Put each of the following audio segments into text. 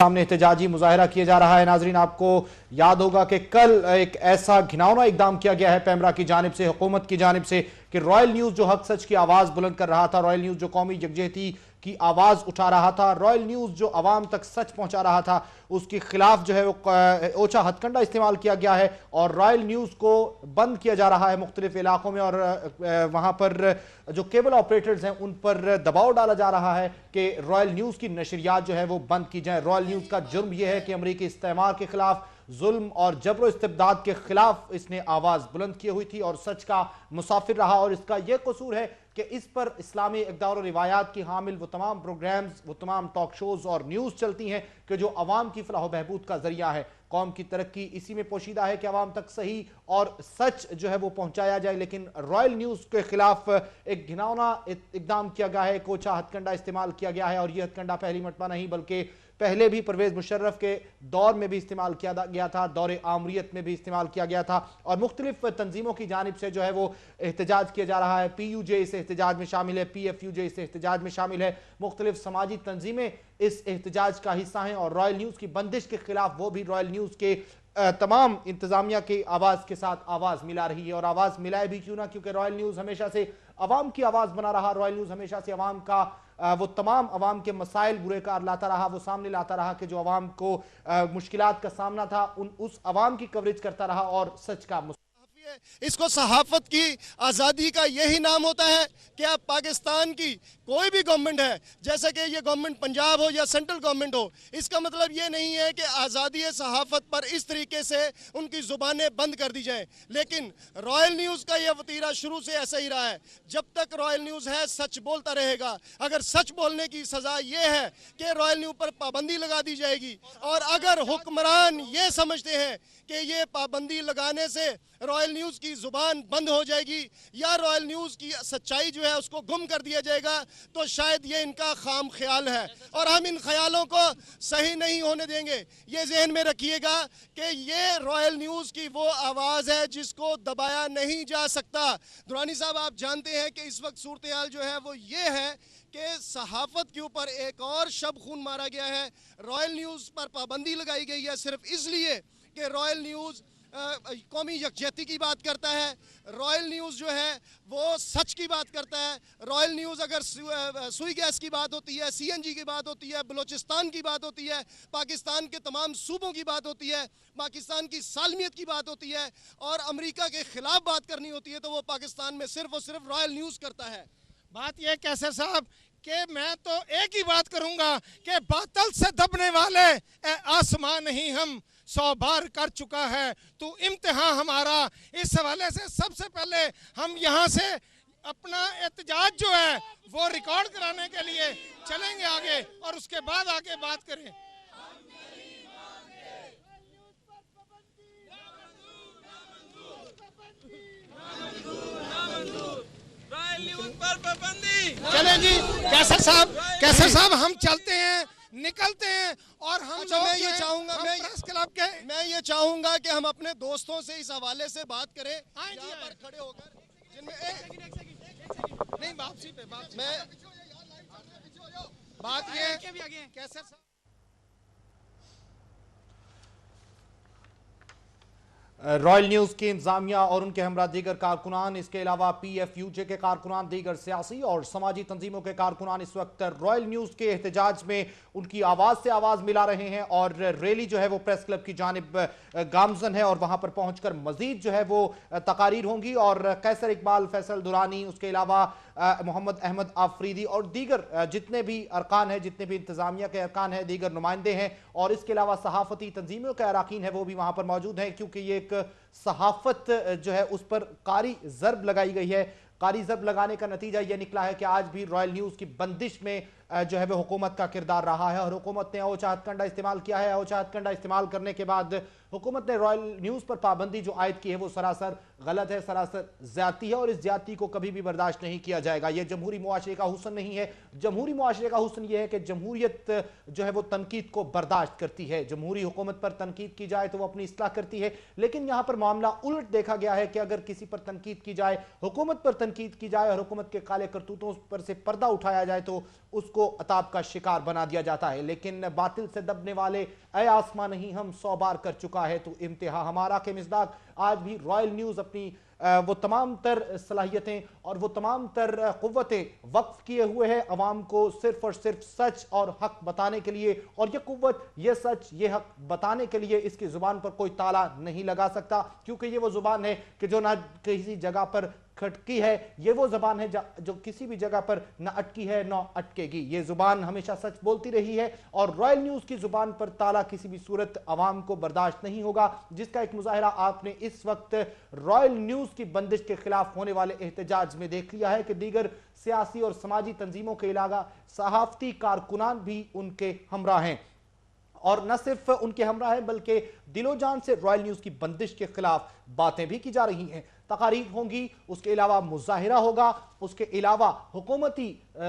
सामने एहतजाजी मुजाहरा किया जा रहा है। नाजरीन, आपको याद होगा कि कल एक ऐसा घिनौना इकदाम किया गया है पैमरा की जानिब से, हुकूमत की जानिब से, कि रॉयल न्यूज़ जो हक सच की आवाज़ बुलंद कर रहा था, रॉयल न्यूज़ जो कौमी यकजहती की आवाज़ उठा रहा था, रॉयल न्यूज़ जो आवाम तक सच पहुंचा रहा था, उसके खिलाफ जो है वो ओछा हथकंडा इस्तेमाल किया गया है और रॉयल न्यूज़ को बंद किया जा रहा है मुख्तलिफ इलाकों में। और वहाँ पर जो केबल ऑपरेटर्स हैं उन पर दबाव डाला जा रहा है कि रॉयल न्यूज़ की नशरियात जो है वो बंद की जाए। रॉयल न्यूज़ का जुर्म यह है कि अमरीकी इस्तेमार के खिलाफ, जुल्म और जबर इस्तिबदाद के खिलाफ इसने आवाज़ बुलंद की हुई थी और सच का मुसाफिर रहा। और इसका यह कसूर है कि इस पर इस्लामी इक़दार और रिवायात की हामिल वो तमाम प्रोग्राम्स, वो तमाम टॉक शोज़ और न्यूज़ चलती हैं कि जो अवाम की फलाह बहबूद का जरिया है। कौम की तरक्की इसी में पोशीदा है कि अवाम तक सही और सच जो है वो पहुंचाया जाए। लेकिन रॉयल न्यूज़ के खिलाफ एक घिनौना इकदाम किया गया है, एक ओछा हथकंडा इस्तेमाल किया गया है। और यह हथकंडा पहली मरतबा नहीं बल्कि पहले भी परवेज मुशर्रफ के दौर में भी इस्तेमाल किया गया था, दौरे आमरीत में भी इस्तेमाल किया गया था। और मुख्तलिफ तंजीमों की जानिब से जो है वो एहतजाज किया जा रहा है। PUJ इस एहतजाज में शामिल है, PFUJ इस एहतजाज में शामिल है। मुख्तलिफ समाजी तंजीमें इस एहतजाज का हिस्सा हैं और रॉयल न्यूज़ की बंदिश के खिलाफ वो भी रॉयल न्यूज़ के तमाम इंतजामिया की आवाज़ के साथ आवाज़ मिला रही है। और आवाज़ मिलाए भी क्यों ना, क्योंकि रॉयल न्यूज़ हमेशा से अवाम की आवाज़ बना रहा। रॉयल न्यूज़ हमेशा से अवाम का वो तमाम अवाम के मसाइल बुरे कार लाता रहा, वो सामने लाता रहा कि जो अवाम को मुश्किलात का सामना था उस अवाम की कवरेज करता रहा और सच का। इसको सहाफत की आज़ादी का यही नाम होता है कि आप पाकिस्तान की कोई भी गवर्नमेंट है, जैसे कि ये गवर्नमेंट पंजाब हो या सेंट्रल गवर्नमेंट हो, इसका मतलब ये नहीं है कि आज़ादी सहाफत पर इस तरीके से उनकी ज़ुबानें बंद कर दी जाएं। लेकिन रॉयल न्यूज़ का यह वतीरा शुरू से ऐसा ही रहा है। जब तक रॉयल न्यूज़ है सच बोलता रहेगा। अगर सच बोलने की सज़ा ये है कि रॉयल न्यूज़ पर पाबंदी लगा दी जाएगी, और अगर हुक्मरान ये समझते हैं कि ये पाबंदी लगाने से रॉयल न्यूज़ की ज़ुबान बंद हो जाएगी या रॉयल न्यूज़ की सच्चाई जो है उसको गुम कर दिया जाएगा, तो शायद ये इनका खाम ख्याल है और हम इन ख्यालों को सही नहीं होने देंगे। ये जहन में रखिएगा कि ये रॉयल न्यूज़ की वो आवाज़ है जिसको दबाया नहीं जा सकता। दुरानी साहब, आप जानते हैं कि इस वक्त सूरत हाल जो है वो ये है कि सहाफ़त के ऊपर एक और शब खून मारा गया है। रॉयल न्यूज़ पर पाबंदी लगाई गई है सिर्फ इसलिए कि रॉयल न्यूज़ कौमी यकजहती की बात करता है। रॉयल न्यूज़ जो है वो सच की बात करता है। रॉयल न्यूज़ अगर सुई गैस की बात होती है, CNG की बात होती है, बलूचिस्तान की बात होती है, पाकिस्तान के तमाम सूबों की बात होती है, पाकिस्तान की सालमियत की बात होती है और अमेरिका के खिलाफ बात करनी होती है, तो वो पाकिस्तान में सिर्फ और सिर्फ रॉयल न्यूज़ करता है। बात यह कैसर साहब कि मैं तो एक ही बात करूंगा कि बातल से दबने वाले आसमान नहीं हम 100 बार कर चुका है तो इम्तिहान हमारा। इस हवाले से सबसे पहले हम यहाँ से अपना एहतजाज जो है वो रिकॉर्ड कराने के लिए चलेंगे आगे और उसके बाद आगे बात करें। चलें जी कैसर साहब हम चलते हैं, निकलते हैं और हम मैं ये चाहूंगा कि हम अपने दोस्तों से इस हवाले से बात करें यहाँ पर खड़े होकर, जिनमें नहीं वापसी पे मैं बात ये कैसर साहब रॉयल न्यूज़ की इंतजामिया और उनके हमरा दीगर कारकुनान, इसके अलावा PFUJ के कारकुनान, दीगर सियासी और समाजी तंजीमों के कारकुनान इस वक्त रॉयल न्यूज़ के एहतजाज में उनकी आवाज़ से आवाज़ मिला रहे हैं। और रैली जो है वो प्रेस क्लब की जानिब गामजन है और वहाँ पर पहुँच कर मज़ीद जो है वो तकारीर होंगी। और कैसर इकबाल, फैसल दुरानी, उसके अलावा मोहम्मद अहमद आफरीदी और दीगर जितने भी अरकान हैं, जितने भी इंतजामिया के अरकान हैं, दीगर नुमाइंदे हैं और इसके अलावा सहाफ़ती तंजीमों के अरकान हैं, वो भी वहाँ पर मौजूद हैं। क्योंकि ये एक सहाफ़त जो है उस पर कारी ज़रब लगाई गई है। कारी ज़रब लगाने का नतीजा यह निकला है कि आज भी रॉयल न्यूज़ की बंदिश में जो है वह हुकूमत का किरदार रहा है और हुकूमत ने ओछा हथकंडा इस्तेमाल किया है। ओछा हथकंडा इस्तेमाल करने के बाद हुकूमत ने रॉयल न्यूज़ पर पाबंदी जो आयद की है वो सरासर गलत है, सरासर ज्यादती है और इस ज्यादती को कभी भी बर्दाश्त नहीं किया जाएगा। यह जमहूरी मुआशरे का हुस्न नहीं है। जमहूरी मुआशरे का हुस्न यह है कि जमहूरियत जो है वो तनकीद को बर्दाश्त करती है। जमहूरी हुकूमत पर तनकीद की जाए तो वो अपनी इस्लाह करती है, लेकिन यहाँ पर मामला उलट देखा गया है कि अगर किसी पर तनकीद की जाए, हुकूमत पर तनकीद की जाए और हुकूमत के काले करतूतों पर से पर्दा उठाया जाए तो उसको उनको अताब का शिकार बना दिया जाता है। लेकिन बातिल से दबने वाले ऐ आसमां नहीं हम 100 बार कर चुका है तो इम्तिहा हमारा के मिज़दाक आज भी रॉयल न्यूज़ अपनी वो तमाम तर सलाहियतें और वो तमाम तर क़ुव्वतें वक्फ किए हुए हैं अवाम को सिर्फ और सिर्फ सच और हक बताने के लिए। और ये क़ुव्वत, ये सच, ये हक बताने के लिए इसकी ज़ुबान पर कोई ताला नहीं लगा सकता, क्योंकि ये वो ज़ुबान है कि जो ना किसी जगह पर खटकी है, ये वो ज़बान है जो किसी भी जगह पर ना अटकी है ना अटकेगी। ये ज़ुबान हमेशा सच बोलती रही है और रॉयल न्यूज़ की ज़ुबान पर ताला किसी भी सूरत अवाम को बर्दाश्त नहीं होगा, जिसका एक मुजाहिरा आपने इस वक्त रॉयल न्यूज़ की बंदिश के खिलाफ होने वाले एहतजाज में देख लिया है कि दीगर सियासी और समाजी तंजीमों के अलावा सहाफ़ती कारकुनान भी उनके हमरा हैं। और न सिर्फ उनके हमरा हैं बल्कि दिलो जान से रॉयल न्यूज़ की बंदिश के खिलाफ बातें भी की जा रही हैं, तकारीर होंगी, उसके अलावा मुजाहिरा होगा, उसके अलावा हुकूमती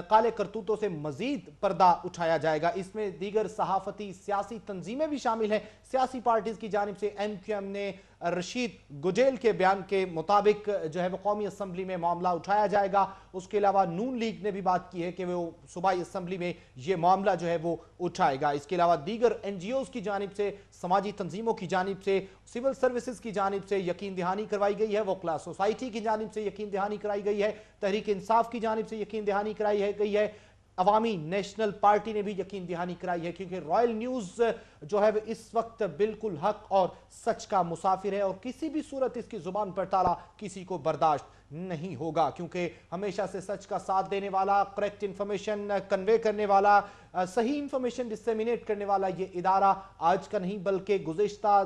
काले करतूतों से मजीद पर्दा उठाया जाएगा। इसमें दीगर सहाफ़ती सियासी तंजीमें भी शामिल हैं। सियासी पार्टीज़ की जानिब से MQM ने रशीद गुजेल के बयान के मुताबिक जो है वो कौमी असम्बली में मामला उठाया जाएगा। उसके अलावा नून लीग ने भी बात की है कि वो सूबाई असम्बली में ये मामला जो है वो उठाएगा। इसके अलावा दीगर NGOs की जानिब से, समाजी तंजीमों की जानिब से, सिविल सर्विसेज की जानिब से यकीन दहानी करवाई गई है, वो क्लास सोसाइटी की जानिब से यकीन दहानी कराई गई है, तहरीक इंसाफ की जानिब से यकीन दहानी कराई गई है, अवामी नेशनल पार्टी ने भी यकीन दहानी कराई है, क्योंकि रॉयल न्यूज़ जो है इस वक्त बिल्कुल हक और सच का मुसाफिर है और किसी भी सूरत इसकी जुबान पर ताला किसी को बर्दाश्त नहीं होगा, क्योंकि हमेशा से सच का साथ देने वाला, करेक्ट इंफॉर्मेशन कन्वे करने वाला, सही इंफॉर्मेशन डिसेमिनेट करने वाला ये इदारा आज का नहीं बल्कि गुज़िश्ता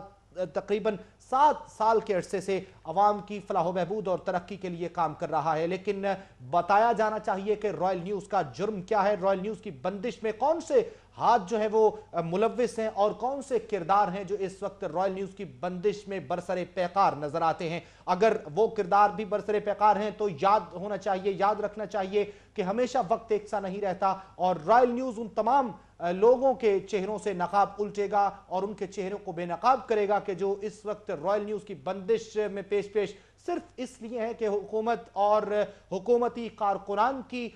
तकरीबन 7 साल के अरसे से अवाम की फलाह बहबूद और तरक्की के लिए काम कर रहा है। लेकिन बताया जाना चाहिए कि रॉयल न्यूज़ का जुर्म क्या है, रॉयल न्यूज़ की बंदिश में कौन से हाथ जो है वो मुलव्विस हैं और कौन से किरदार हैं जो इस वक्त रॉयल न्यूज़ की बंदिश में बरसरे पैकार नजर आते हैं। अगर वो किरदार भी बरसरे पैकार हैं तो याद होना चाहिए, याद रखना चाहिए कि हमेशा वक्त एक सा नहीं रहता और रॉयल न्यूज़ उन तमाम लोगों के चेहरों से नकाब उल्टेगा और उनके चेहरों को बेनकाब करेगा कि जो इस वक्त रॉयल न्यूज़ की बंदिश में पेश सिर्फ इसलिए है कि हुकूमत और हुकूमती कारकुनान की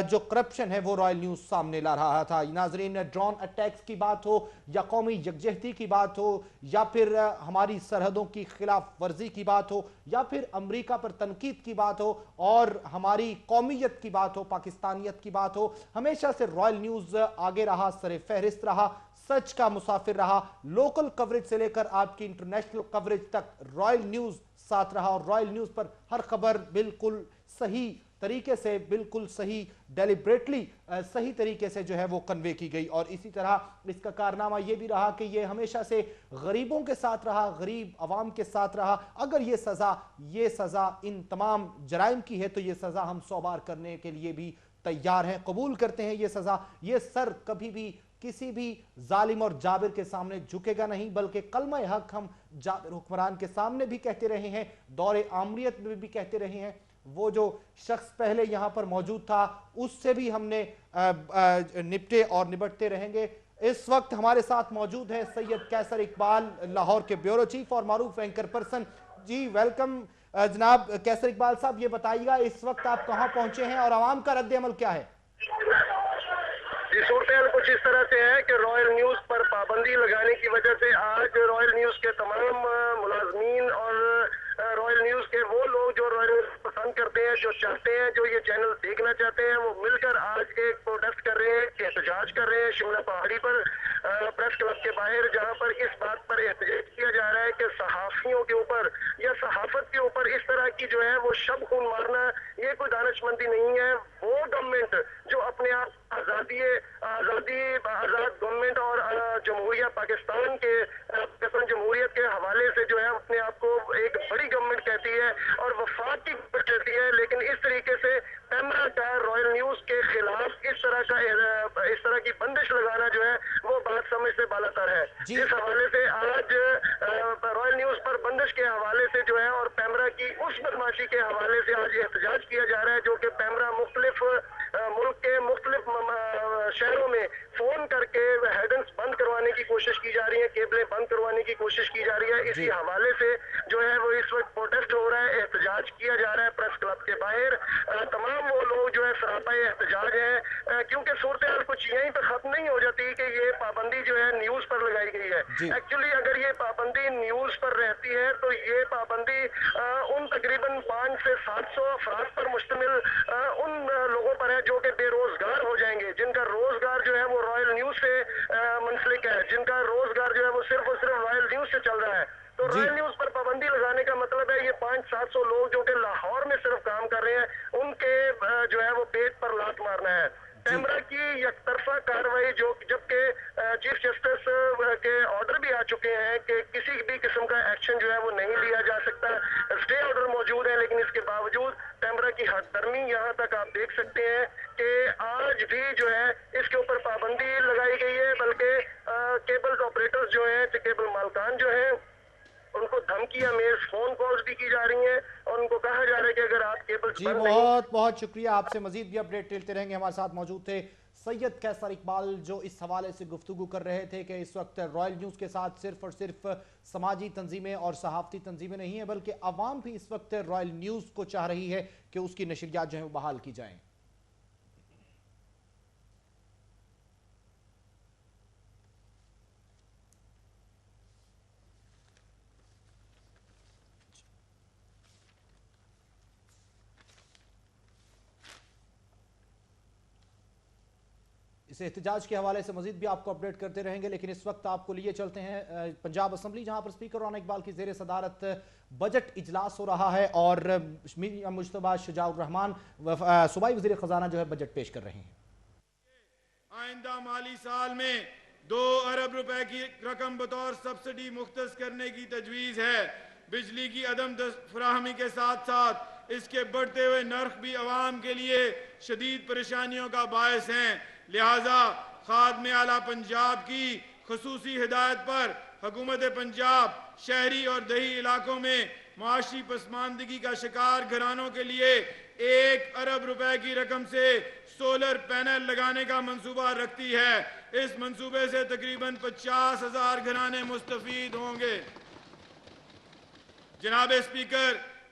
जो करप्शन है वो रॉयल न्यूज़ सामने ला रहा था। नाजरीन, ड्रोन अटैक्स की बात हो या कौमी यकजहती की बात हो या फिर हमारी सरहदों की खिलाफ वर्जी की बात हो या फिर अमरीका पर तनकीद की बात हो और हमारी कौमियत की बात हो, पाकिस्तानियत की बात हो, हमेशा से रॉयल न्यूज़ आगे रहा, सरे फहरिस्त रहा, सच का मुसाफिर रहा। लोकल कवरेज से लेकर आपकी इंटरनेशनल कवरेज तक रॉयल न्यूज़ साथ रहा और रॉयल न्यूज़ पर हर खबर बिल्कुल सही तरीके से, बिल्कुल सही, डेलिब्रेटली सही तरीके से जो है वो कन्वे की गई। और इसी तरह इसका कारनामा ये भी रहा कि ये हमेशा से गरीबों के साथ रहा, गरीब अवाम के साथ रहा। अगर ये सज़ा इन तमाम जराइम की है तो ये सज़ा हम 100 बार करने के लिए भी तैयार हैं, कबूल करते हैं ये सज़ा। ये सर कभी भी किसी भी जालिम और जाबिर के सामने झुकेगा नहीं, बल्कि कलमा हक हम जाबिर हुक्मरान के सामने भी कहते रहे हैं, दौरे आमरियत में भी कहते रहे हैं। वो जो शख्स पहले यहाँ पर मौजूद था उससे भी हमने निपटे और निपटते रहेंगे। इस वक्त हमारे साथ मौजूद है सैयद कैसर इकबाल, लाहौर के ब्यूरो चीफ और मारूफ एंकर पर्सन। जी वेलकम जनाब कैसर इकबाल साहब, ये बताइएगा इस वक्त आप कहाँ पहुंचे हैं और आवाम का रद्द अमल क्या है? जी, सूरत कुछ इस तरह से है कि रॉयल न्यूज़ पर पाबंदी लगाने की वजह से आज रॉयल न्यूज़ के तमाम मुलाजमीन और रॉयल न्यूज़ के वो लोग जो रॉयल न्यूज़ पसंद करते हैं, जो चाहते हैं, जो ये चैनल देखना चाहते हैं, वो मिलकर आज एक प्रोटेस्ट कर रहे हैं, एहतजाज कर रहे हैं शिमला पहाड़ी पर प्रेस क्लब के बाहर, जहां पर इस बात पर एहतजाज किया जा रहा है कि सहाफियों के ऊपर या सहाफत के ऊपर इस तरह की जो है वो शब खून मारना ये कोई दानिशमंदी नहीं है। वो गवर्नमेंट जो अपने आप आज़ाद गवर्नमेंट और जमहूरिया पाकिस्तान के जमहूरियत के हवाले से जो है अपने आप को एक बड़ी गवर्नमेंट कहती है और वफाक की गवर्नमेंट कहती है, लेकिन इस तरीके से पैमरा का रॉयल न्यूज़ के खिलाफ इस तरह की बंदिश लगाना जो है वो बात समझ से बालातर है। इस हवाले से आज रॉयल न्यूज़ पर बंदिश के हवाले से जो है और पैमरा की उस बदमाशी के हवाले से आज एहतजाज किया जा रहा है, जो कि पैमरा मुख्तलिफ मुल्क के मुख्तलिफ शहरों में फोन करके हेडन्स बंद करवाने की कोशिश की जा रही है, केबलें बंद करवाने की कोशिश की जा रही है। इसी हवाले से जो है वो इस वक्त प्रोटेस्ट हो रहा है, एहतजाज किया जा रहा है प्रेस क्लब के बाहर। तमाम वो लोग जो है सरापा एहतजाज है, क्योंकि सूरत हाल कुछ यहीं पर खत्म नहीं हो जाती कि ये पाबंदी जो है न्यूज पर लगाई गई है। एक्चुअली अगर ये पाबंदी न्यूज पर रहती है तो ये पाबंदी उन तकरीबन 500 से 700 अफराद पर मुश्तमिल उन लोगों पर है जो कि बेरोजगार हो जाएंगे, जिनका रोजगार जो है वो रॉयल न्यूज से मुंसलिक है, जिनका रोजगार जो है वो सिर्फ और सिर्फ रॉयल न्यूज से चल रहा है। तो रॉयल न्यूज पर पाबंदी लगाने का मतलब है ये 500-700 लोग जो कि लाहौर में सिर्फ काम कर रहे हैं, उनके जो है वो पेट पर लात मारना है। पैमरा की यकतरफा कार्रवाई, जो जबकि चीफ जस्टिस के ऑर्डर भी आ चुके हैं कि किसी भी किस्म का एक्शन जो है वो नहीं लिया जा सकता, स्टे ऑर्डर मौजूद है, लेकिन इसके बावजूद पैमरा की हददर्मी यहाँ तक आप देख सकते हैं कि आज भी जो है इसके ऊपर पाबंदी लगाई गई है। बल्कि केबल ऑपरेटर्स जो है, केबल मालकान जो है, उनको धमकियां मेज फोन कॉल्स भी की जा रही हैं और उनको कहा जा रहा है कि अगर आप केबल जी बहुत बहुत शुक्रिया, आपसे मजीद भी अपडेट लेते रहेंगे। हमारे साथ मौजूद थे सैयद कैसर इकबाल, जो इस हवाले से गुफ्तगू कर रहे थे कि इस वक्त रॉयल न्यूज़ के साथ सिर्फ और सिर्फ समाजी तंजीमें और सहाफ़ती तंजीमें नहीं है, बल्कि अवाम भी इस वक्त रॉयल न्यूज़ को चाह रही है कि उसकी नशरियात जो है वो बहाल की जाएं। इस एहतजाज के हवाले से मजीद भी आपको अपडेट करते रहेंगे, लेकिन इस वक्त आपको लिए चलते हैं पंजाब असम्बली, जहां पर स्पीकर राना इकबाल की जेर सदारत बजट इजलास हो रहा है और मुश्तबा शुजाउर रहमान सूबाई वज़ीर ख़जाना जो है बजट पेश कर रहे हैं। आइंदा माली साल में 2 अरब रुपए की रकम बतौर सब्सिडी मुख्तस करने की तजवीज़ है। बिजली की अदम फराहमी के साथ साथ इसके बढ़ते हुए नर्ख भी अवाम के लिए शदीद परेशानियों का बायस हैं। लिहाजा खादमे आला पंजाब की खसूसी हिदायत पर हुकूमत पंजाब शहरी और दही इलाकों में मुआशी पसमानदगी का शिकार घरानों के लिए 1 अरब रुपए की रकम से सोलर पैनल लगाने का मंसूबा रखती है। इस मंसूबे से तकरीबन 50,000 घराने मुस्तफीद होंगे। जनाब स्पीकर,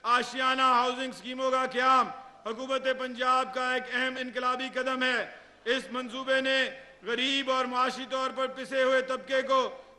आशियाना हाउसिंग स्कीमों का क़याम हुकूमत पंजाब का एक अहम इनकलाबी कदम है। इस मंसूबे ने गरीब और मुआशी तौर पर पिसे हुए तबके को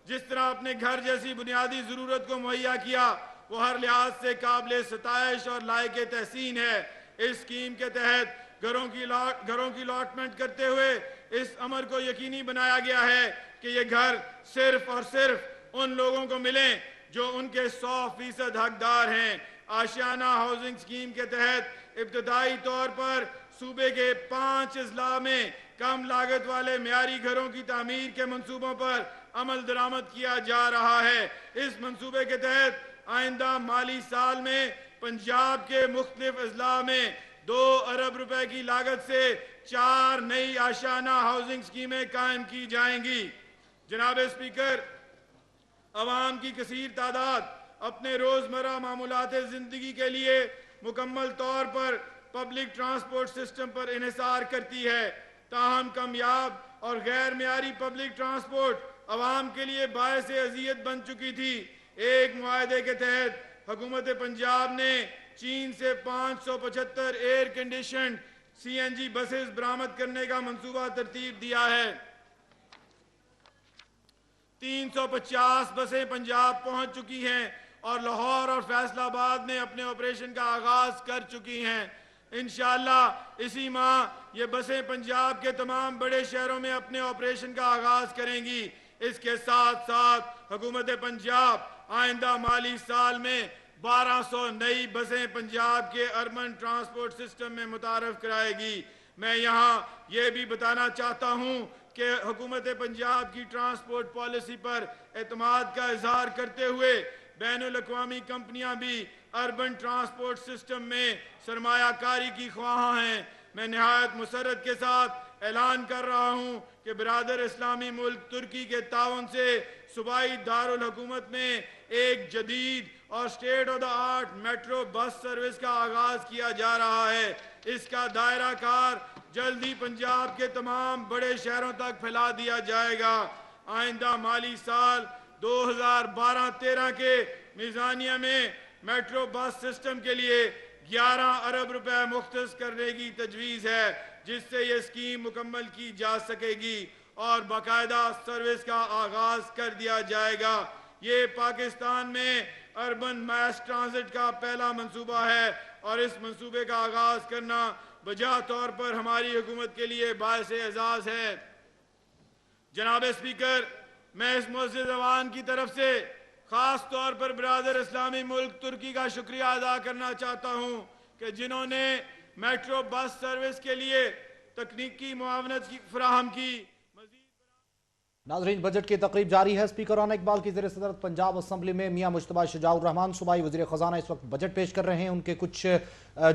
जिस तरह अपने घर जैसी बुनियादी जरूरत को मुहैया किया, वो हर लिहाज से काबिल सताइश और लायक तहसीन है। इस स्कीम के तहत घरों की अलॉटमेंट करते हुए इस अमर को यकीनी बनाया गया है कि ये घर सिर्फ और सिर्फ उन लोगों को मिले जो उनके 100% हकदार हैं। आशियाना हाउसिंग स्कीम के तहत इब्तदाई तौर पर सूबे के 5 अजला में कम लागत वाले मियारी घरों की तामीर के मंसूबों पर अमल दरामद किया जा रहा है। इस मंसूबे के तहत आइंदा माली साल में पंजाब के मुख्तलिफ अजला में 2 अरब रुपए की लागत से 4 नई आशियाना हाउसिंग स्कीमें कायम की जाएंगी। जनाब स्पीकर, अवाम की कसीर तादाद अपने रोजमर्रा मामूलात जिंदगी के लिए मुकम्मल तौर पर पब्लिक ट्रांसपोर्ट सिस्टम पर इन्हिसार करती है। ताहम कामयाब और गैर मियारी पब्लिक ट्रांसपोर्ट अवाम के लिए बायस अजियत बन चुकी थी। एक मुआहदे के तहत हुकूमत पंजाब ने चीन से 575 एयर कंडीशन CNG बसेस बरामद करने का मंसूबा तरतीब दिया है। 350 बसें पंजाब पहुंच चुकी हैं और लाहौर और फैसलाबाद में अपने ऑपरेशन का आगाज कर चुकी हैं। इंशाअल्लाह इसी माह ये बसें पंजाब के तमाम बड़े शहरों में अपने ऑपरेशन का आगाज करेंगी। इसके साथ साथ हुकूमत पंजाब आइंदा माली साल में 1200 नई बसें पंजाब के अर्बन ट्रांसपोर्ट सिस्टम में मुतारफ कराएगी। मैं यहाँ ये भी बताना चाहता हूँ कि हुकूमत पंजाब की ट्रांसपोर्ट पॉलिसी पर एतमाद का इजहार करते हुए बैनुल अक़वामी कंपनियां भी अर्बन ट्रांसपोर्ट सिस्टम में सरमायाकारी की ख्वाह हैं। मैं निहायत मुसरत के साथ ऐलान कर रहा हूं कि बिरादर इस्लामी मुल्क तुर्की के ताउन से सूबाई दारुल हुकूमत में एक जदीद और state of the art metro bus service का आगाज किया जा रहा है। इसका दायरा कार जल्द ही पंजाब के तमाम बड़े शहरों तक फैला दिया जाएगा। आइंदा माली साल 2012-13 के मीज़ानिया में मेट्रो बस सिस्टम के लिए 11 अरब रुपए मुख्तस करने की तजवीज़ है, जिससे ये स्कीम मुकम्मल की जा सकेगी और बाकायदा सर्विस का आगाज कर दिया जाएगा। ये पाकिस्तान में अर्बन मैस ट्रांजिट का पहला मंसूबा है और इस मंसूबे का आगाज करना बजा तौर पर हमारी हुकूमत के लिए बायस एजाज है। जनाब स्पीकर, मैं इस मुअज़्ज़िज़ अवान की तरफ से खास तौर पर बिरादर इस्लामी मुल्क तुर्की का शुक्रिया अदा करना चाहता हूं कि जिन्होंने मेट्रो बस सर्विस के लिए तकनीकी मुआवनत की फराहम की। नाज़रीन, बजट की तकरीब जारी है। स्पीकर राना इकबाल की ज़ेर सदरत पंजाब असम्बली में मियां मुश्तबा शुजाउर रहमान सूबाई वज़ीर ख़ज़ाना इस वक्त बजट पेश कर रहे हैं। उनके कुछ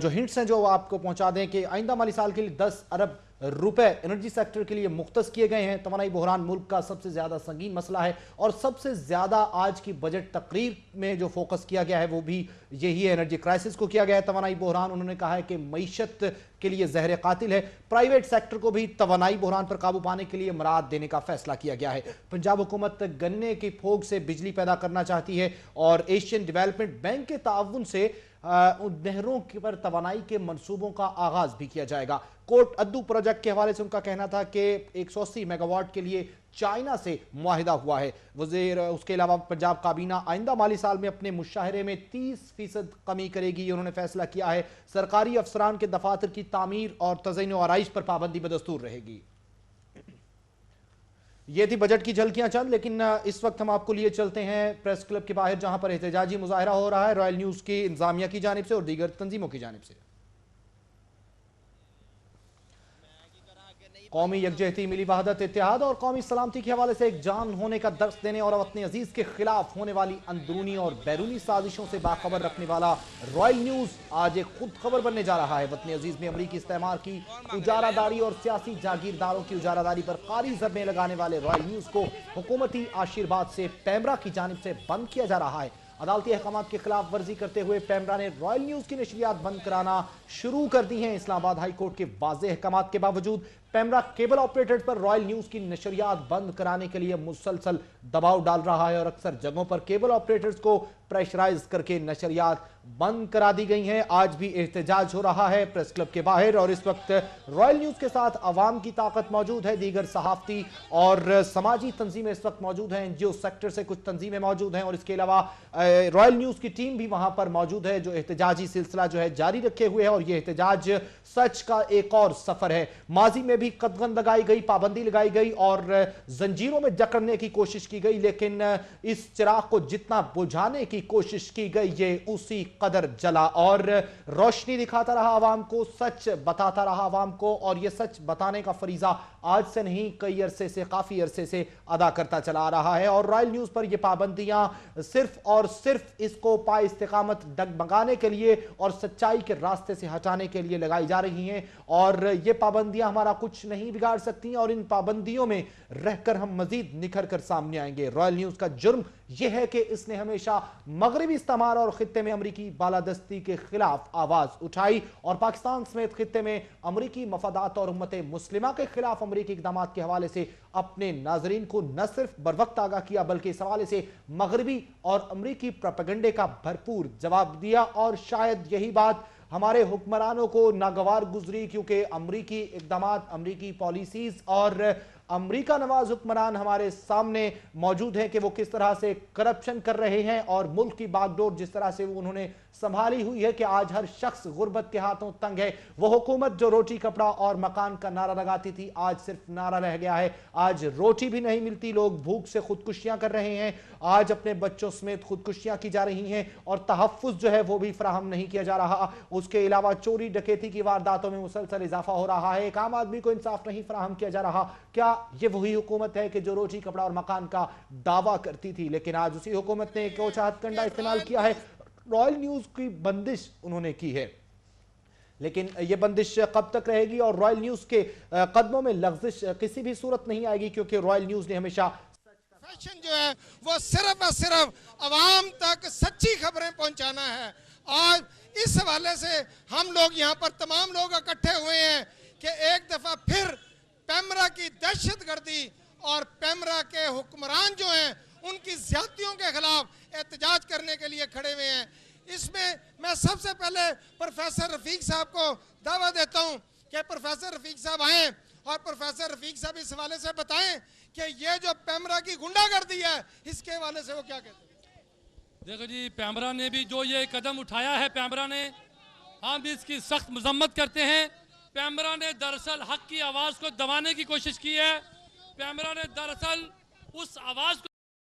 जो हिंट्स हैं जो आपको पहुंचा दें कि आइंदा माली साल के लिए 10 अरब रुपए एनर्जी सेक्टर के लिए मुख्तस किए गए हैं। तवानाई बहरान मुल्क का सबसे ज्यादा संगीन मसला है और सबसे ज्यादा आज की बजट तकरीर में जो फोकस किया गया है वो भी यही है, एनर्जी क्राइसिस को किया गया है। तवानाई बहरान, उन्होंने कहा है कि मईशत के लिए जहर कातिल है। प्राइवेट सेक्टर को भी तवानाई बहरान पर काबू पाने के लिए मराद देने का फैसला किया गया है। पंजाब हुकूमत गन्ने की फोग से बिजली पैदा करना चाहती है और एशियन डेवलपमेंट बैंक के ताउन से नहरों पर तवानाई के मंसूबों का आगाज भी किया जाएगा। कोट अद्दू प्रोजेक्ट के हवाले से उनका कहना था कि 180 मेगावाट के लिए चाइना से मुआहिदा हुआ है। वज़ीर उसके अलावा पंजाब काबीना आइंदा माली साल में अपने मुशाहरे में 30% कमी करेगी, उन्होंने फैसला किया है। सरकारी अफसरान के दफातर की तामीर और तज़यीन व आराइश पर पाबंदी बदस्तूर रहेगी। ये थी बजट की झलकियां चंद, लेकिन इस वक्त हम आपको लिए चलते हैं प्रेस क्लब के बाहर, जहां पर एहतजाजी मुजाहरा हो रहा है रॉयल न्यूज की इंतजामिया की जानिब से और दीगर तंजीमों की जानिब से। कौमी यकजहती, मिली वहदत, इत्तेहाद और कौमी सलामती के हवाले से एक जान होने का दर्स देने और वतन अजीज के खिलाफ होने वाली अंदरूनी और बैरूनी साजिशों से बाखबर रखने वाला रॉयल न्यूज आज एक खुद खबर बनने जा रहा है। वतन अजीज में अमरीकी इस्तेमार की उजारादारी और सियासी जागीरदारों की उजारादारी पर कारी ज़रबें लगाने वाले रॉयल न्यूज को हुकूमती आशीर्वाद से पैमरा की जानिब से बंद किया जा रहा है। अदालती अहकामात के खिलाफ वर्जी करते हुए पैमरा ने रॉयल न्यूज की नशरियात बंद कराना शुरू कर दी हैं। इस्लामाबाद हाई कोर्ट के वाज़ेह अहकामात के बावजूद पैमरा केबल ऑपरेटर्स पर रॉयल न्यूज की नशरियात बंद कराने के लिए मुसलसल दबाव डाल रहा है और अक्सर जगहों पर केबल ऑपरेटर्स को प्रेशराइज करके नशरियात बंद करा दी गई हैं। आज भी एहतजाज हो रहा है प्रेस क्लब के बाहर और इस वक्त रॉयल न्यूज के साथ अवाम की ताकत मौजूद है, दीगर सहाफती और समाजी तंजीमें इस वक्त मौजूद हैं, एनजीओ सेक्टर से कुछ तंजीमें मौजूद हैं और इसके अलावा रॉयल न्यूज की टीम भी वहां पर मौजूद है जो एहतजाजी सिलसिला जो है जारी रखे हुए है। और यह एहतजाज सच का एक और सफर है। माजी में भी कदगन लगाई गई, पाबंदी लगाई गई और जंजीरों में जकड़ने की कोशिश की गई, लेकिन इस चिराग को जितना बुझाने की कोशिश की गई ये उसी कदर जला और रोशनी दिखाता रहा आवाम को, सच बताता रहा आवाम को। और यह सच बताने का फरीजा आज से नहीं, कई अरसे से, काफी अरसे से अदा करता चला आ रहा है। और रॉयल न्यूज पर यह पाबंदियां सिर्फ और सिर्फ इसको पाए इस्तिकामत डगमगाने के लिए और सच्चाई के रास्ते से हटाने के लिए लगाई जा रही हैं और ये पाबंदियां हमारा कुछ नहीं बिगाड़ सकती और इन पाबंदियों में रहकर हम मजीद निखर कर सामने आएंगे। रॉयल न्यूज का जुर्म यह है कि इसने हमेशा मगरबी इस्तेमार और खित्ते में अमरीकी बालादस्ती के खिलाफ आवाज उठाई और पाकिस्तान समेत खित्ते में अमरीकी मफादात और उम्मत मुस्लिमा के खिलाफ अमरीकी इकदामात के हवाले से अपने नाजरीन को न सिर्फ बरवक्त आगाह किया बल्कि इस हवाले से मगरबी और अमरीकी प्रोपेगेंडे का भरपूर जवाब दिया। और शायद यही बात हमारे हुक्मरानों को नागवार गुजरी, क्योंकि अमरीकी इकदामात, अमरीकी पॉलिसीज और अमरीका नवाज हुक्मरान हमारे सामने मौजूद हैं कि वो किस तरह से करप्शन कर रहे हैं और मुल्क की बागडोर जिस तरह से वो उन्होंने संभाली हुई है कि आज हर शख्स गुर्बत के हाथों तंग है। वो हुकूमत जो रोटी कपड़ा और मकान का नारा लगाती थी आज सिर्फ नारा रह गया है। आज रोटी भी नहीं मिलती, लोग भूख से खुदकुशियां कर रहे हैं, आज अपने बच्चों समेत खुदकुशियां की जा रही हैं और तहफ्फुज़ जो है वो भी फराहम नहीं किया जा रहा। उसके अलावा चोरी डकैती की वारदातों में मुसलसल इजाफा हो रहा है। एक आम आदमी को इंसाफ नहीं फराहम किया जा रहा। क्या ये वही हुकूमत है कि जो रोटी कपड़ा और मकान का दावा करती थी? लेकिन आज उसी हुकूमत ने एक ओछा हथकंडा इस्तेमाल किया है, रॉयल न्यूज की बंदिश उन्होंने की है। लेकिन यह बंदिश कब तक रहेगी और रॉयल न्यूज के कदमों में लग़्ज़िश किसी भी सूरत नहीं आएगी, क्योंकि रॉयल न्यूज ने हमेशा फैशन जो है वो सिर्फ और सिर्फ आवाम तक सच्ची खबरें पहुंचाना है। और इस हवाले से हम लोग यहाँ पर तमाम लोग इकट्ठे हुए हैं कि एक दफा फिर पैमरा की दहशतगर्दी और पैमरा के हुक्मरान जो हैं उनकी ज्यादतियों के खिलाफ एहतजाज करने के लिए खड़े हुए हैं। इसमें मैं सबसे पहले प्रोफेसर रफीक साहब को दावा देता हूं कि प्रोफेसर रफीक साहब आए और प्रोफेसर रफीक साहब इस हवाले से बताएं कि ये जो पैमरा की गुंडागर्दी है इसके हवाले से वो क्या कहते हैं। देखो जी, पैमरा ने भी जो ये कदम उठाया है, पैमरा ने, हम भी इसकी सख्त मजम्मत करते हैं। पैमरा ने दरअसल हक की आवाज़ को दबाने की कोशिश की है। पैमरा ने दरअसल उस आवाज़ को